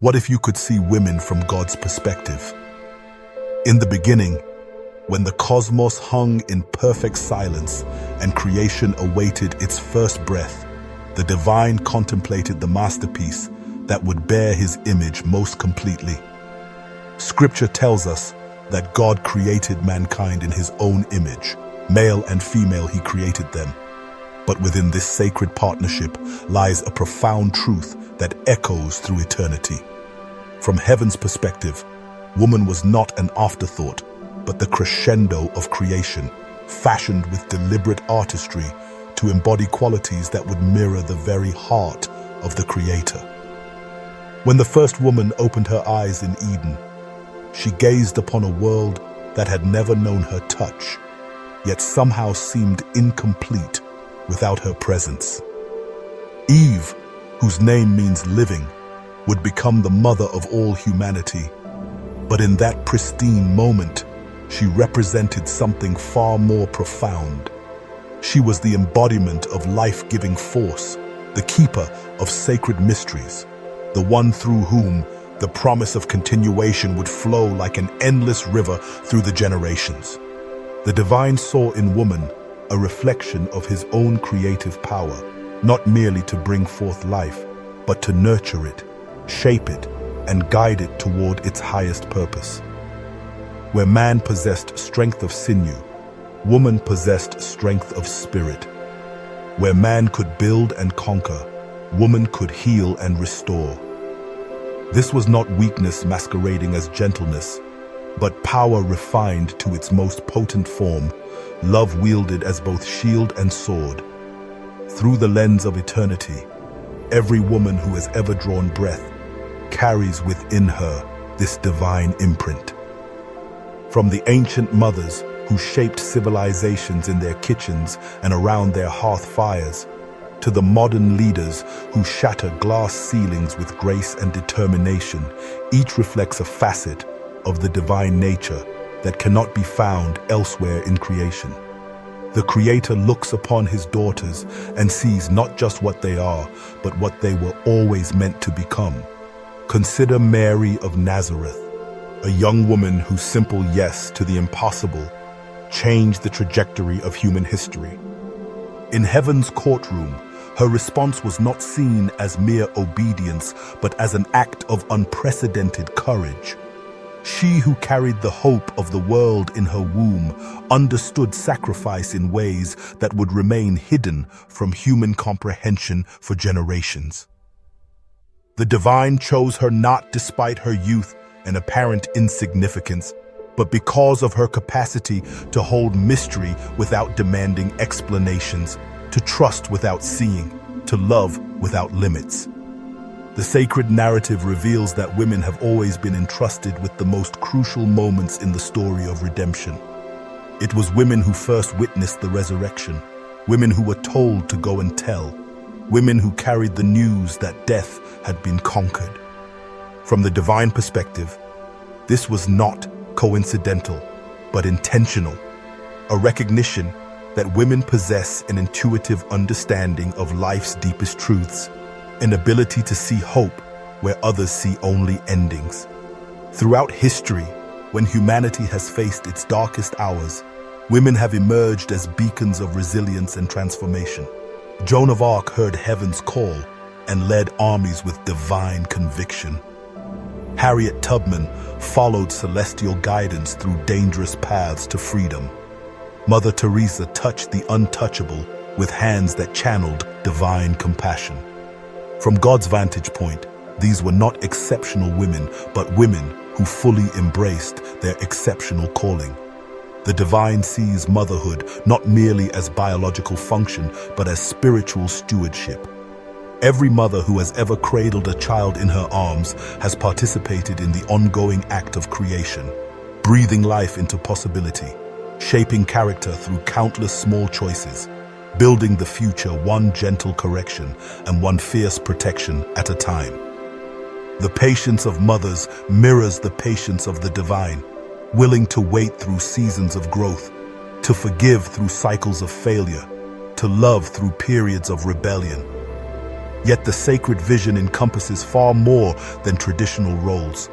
What if you could see women from God's perspective? In the beginning, when the cosmos hung in perfect silence and creation awaited its first breath, the divine contemplated the masterpiece that would bear his image most completely. Scripture tells us that God created mankind in his own image. Male and female he created them. But within this sacred partnership lies a profound truth that echoes through eternity. From heaven's perspective, woman was not an afterthought, but the crescendo of creation, fashioned with deliberate artistry to embody qualities that would mirror the very heart of the Creator. When the first woman opened her eyes in Eden, she gazed upon a world that had never known her touch, yet somehow seemed incomplete without her presence. Eve, whose name means living, would become the mother of all humanity. But in that pristine moment, she represented something far more profound. She was the embodiment of life-giving force, the keeper of sacred mysteries, the one through whom the promise of continuation would flow like an endless river through the generations. The divine saw in woman a reflection of his own creative power, not merely to bring forth life, but to nurture it, shape it, and guide it toward its highest purpose. Where man possessed strength of sinew, woman possessed strength of spirit. Where man could build and conquer, woman could heal and restore. This was not weakness masquerading as gentleness, but power refined to its most potent form, love wielded as both shield and sword. Through the lens of eternity, every woman who has ever drawn breath carries within her this divine imprint. From the ancient mothers who shaped civilizations in their kitchens and around their hearth fires, to the modern leaders who shatter glass ceilings with grace and determination, each reflects a facet of the divine nature that cannot be found elsewhere in creation. The Creator looks upon his daughters and sees not just what they are, but what they were always meant to become. Consider Mary of Nazareth, a young woman whose simple yes to the impossible changed the trajectory of human history. In heaven's courtroom, her response was not seen as mere obedience, but as an act of unprecedented courage. She who carried the hope of the world in her womb understood sacrifice in ways that would remain hidden from human comprehension for generations. The divine chose her not despite her youth and apparent insignificance, but because of her capacity to hold mystery without demanding explanations, to trust without seeing, to love without limits. The sacred narrative reveals that women have always been entrusted with the most crucial moments in the story of redemption. It was women who first witnessed the resurrection, women who were told to go and tell, women who carried the news that death had been conquered. From the divine perspective, this was not coincidental, but intentional, a recognition that women possess an intuitive understanding of life's deepest truths, an ability to see hope where others see only endings. Throughout history, when humanity has faced its darkest hours, women have emerged as beacons of resilience and transformation. Joan of Arc heard heaven's call and led armies with divine conviction. Harriet Tubman followed celestial guidance through dangerous paths to freedom. Mother Teresa touched the untouchable with hands that channeled divine compassion. From God's vantage point, these were not exceptional women, but women who fully embraced their exceptional calling. The divine sees motherhood not merely as biological function, but as spiritual stewardship. Every mother who has ever cradled a child in her arms has participated in the ongoing act of creation, breathing life into possibility, shaping character through countless small choices, building the future one gentle correction and one fierce protection at a time. The patience of mothers mirrors the patience of the divine, willing to wait through seasons of growth, to forgive through cycles of failure, to love through periods of rebellion. Yet the sacred vision encompasses far more than traditional roles.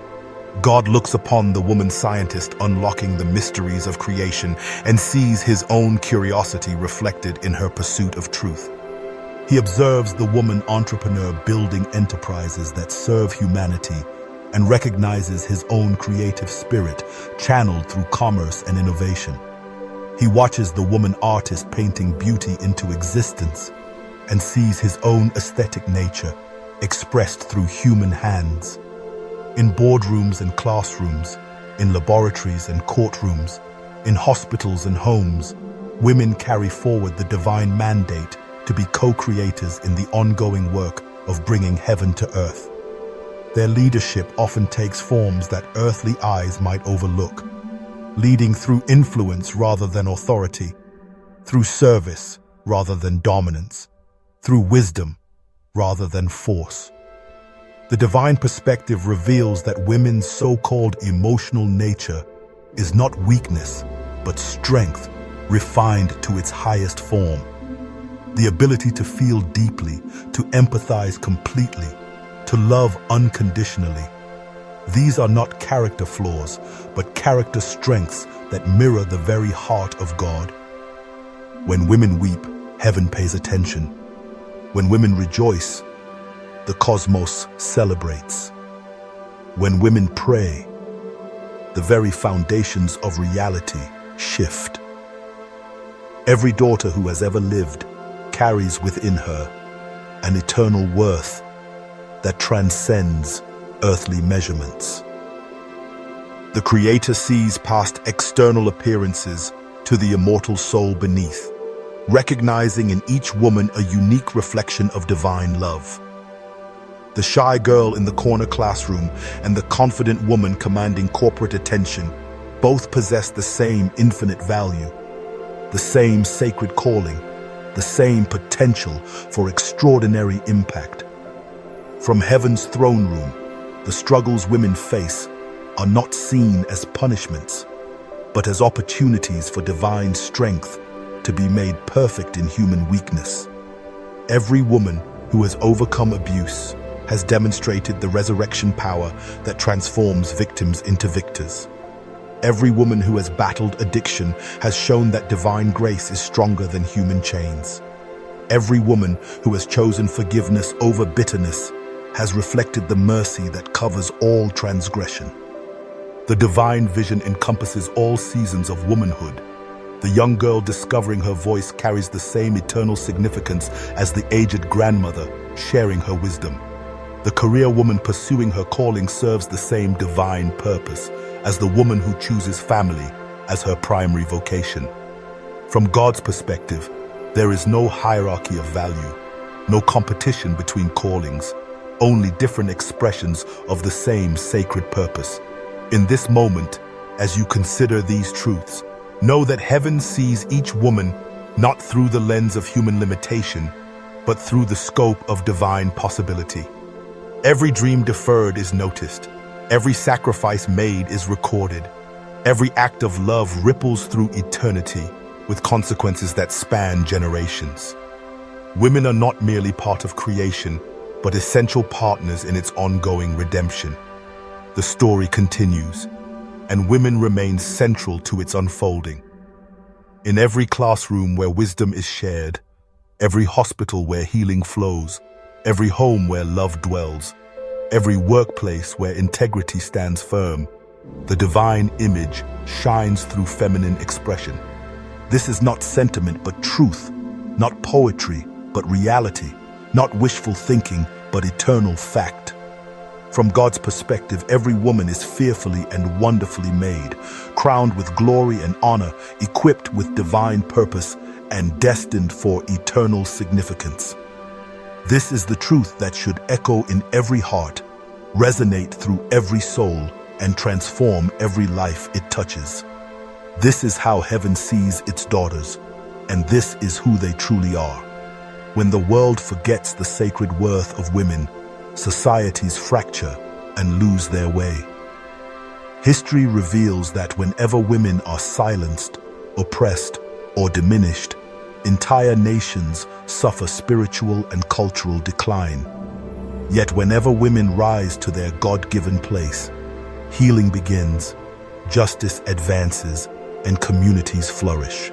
God looks upon the woman scientist unlocking the mysteries of creation and sees his own curiosity reflected in her pursuit of truth. He observes the woman entrepreneur building enterprises that serve humanity and recognizes his own creative spirit channeled through commerce and innovation. He watches the woman artist painting beauty into existence and sees his own aesthetic nature expressed through human hands. In boardrooms and classrooms, in laboratories and courtrooms, in hospitals and homes, women carry forward the divine mandate to be co-creators in the ongoing work of bringing heaven to earth. Their leadership often takes forms that earthly eyes might overlook, leading through influence rather than authority, through service rather than dominance, through wisdom rather than force. The divine perspective reveals that women's so-called emotional nature is not weakness, but strength refined to its highest form. The ability to feel deeply, to empathize completely, to love unconditionally. These are not character flaws, but character strengths that mirror the very heart of God. When women weep, heaven pays attention. When women rejoice, the cosmos celebrates. When women pray, the very foundations of reality shift. Every daughter who has ever lived carries within her an eternal worth that transcends earthly measurements. The Creator sees past external appearances to the immortal soul beneath, recognizing in each woman a unique reflection of divine love. The shy girl in the corner classroom and the confident woman commanding corporate attention both possess the same infinite value, the same sacred calling, the same potential for extraordinary impact. From heaven's throne room, the struggles women face are not seen as punishments, but as opportunities for divine strength to be made perfect in human weakness. Every woman who has overcome abuse has demonstrated the resurrection power that transforms victims into victors. Every woman who has battled addiction has shown that divine grace is stronger than human chains. Every woman who has chosen forgiveness over bitterness has reflected the mercy that covers all transgression. The divine vision encompasses all seasons of womanhood. The young girl discovering her voice carries the same eternal significance as the aged grandmother sharing her wisdom. The career woman pursuing her calling serves the same divine purpose as the woman who chooses family as her primary vocation. From God's perspective, there is no hierarchy of value, no competition between callings, only different expressions of the same sacred purpose. In this moment, as you consider these truths, know that heaven sees each woman not through the lens of human limitation, but through the scope of divine possibility. Every dream deferred is noticed. Every sacrifice made is recorded. Every act of love ripples through eternity with consequences that span generations. Women are not merely part of creation, but essential partners in its ongoing redemption. The story continues, and women remain central to its unfolding. In every classroom where wisdom is shared, every hospital where healing flows, every home where love dwells, every workplace where integrity stands firm, the divine image shines through feminine expression. This is not sentiment but truth, not poetry but reality, not wishful thinking but eternal fact. From God's perspective, every woman is fearfully and wonderfully made, crowned with glory and honor, equipped with divine purpose, and destined for eternal significance. This is the truth that should echo in every heart, resonate through every soul, and transform every life it touches. This is how heaven sees its daughters, and this is who they truly are. When the world forgets the sacred worth of women, societies fracture and lose their way. History reveals that whenever women are silenced, oppressed, or diminished, entire nations suffer spiritual and cultural decline. Yet whenever women rise to their God-given place, healing begins, justice advances, and communities flourish.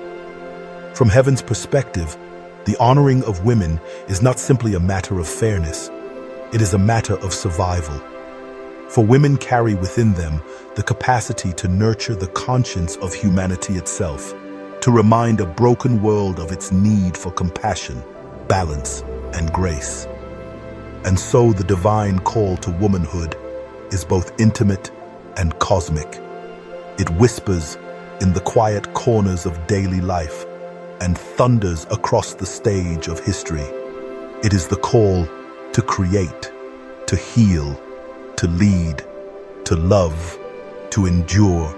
From heaven's perspective, the honoring of women is not simply a matter of fairness, it is a matter of survival. For women carry within them the capacity to nurture the conscience of humanity itself, to remind a broken world of its need for compassion, balance, and grace. And so the divine call to womanhood is both intimate and cosmic. It whispers in the quiet corners of daily life and thunders across the stage of history. It is the call to create, to heal, to lead, to love, to endure,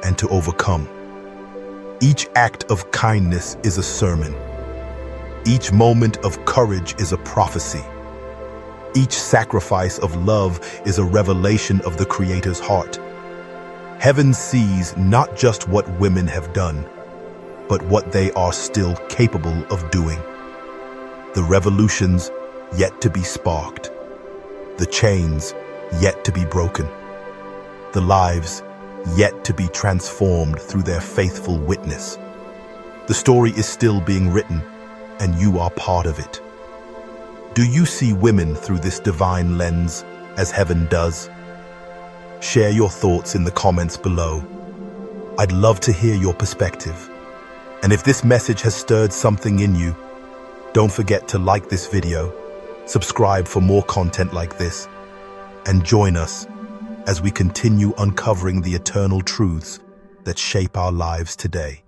and to overcome. Each act of kindness is a sermon. Each moment of courage is a prophecy. Each sacrifice of love is a revelation of the Creator's heart. Heaven sees not just what women have done, but what they are still capable of doing. The revolutions yet to be sparked, the chains yet to be broken, the lives yet to be transformed through their faithful witness. The story is still being written, and you are part of it. Do you see women through this divine lens, as heaven does? Share your thoughts in the comments below. I'd love to hear your perspective. And if this message has stirred something in you, don't forget to like this video, subscribe for more content like this, and join us as we continue uncovering the eternal truths that shape our lives today.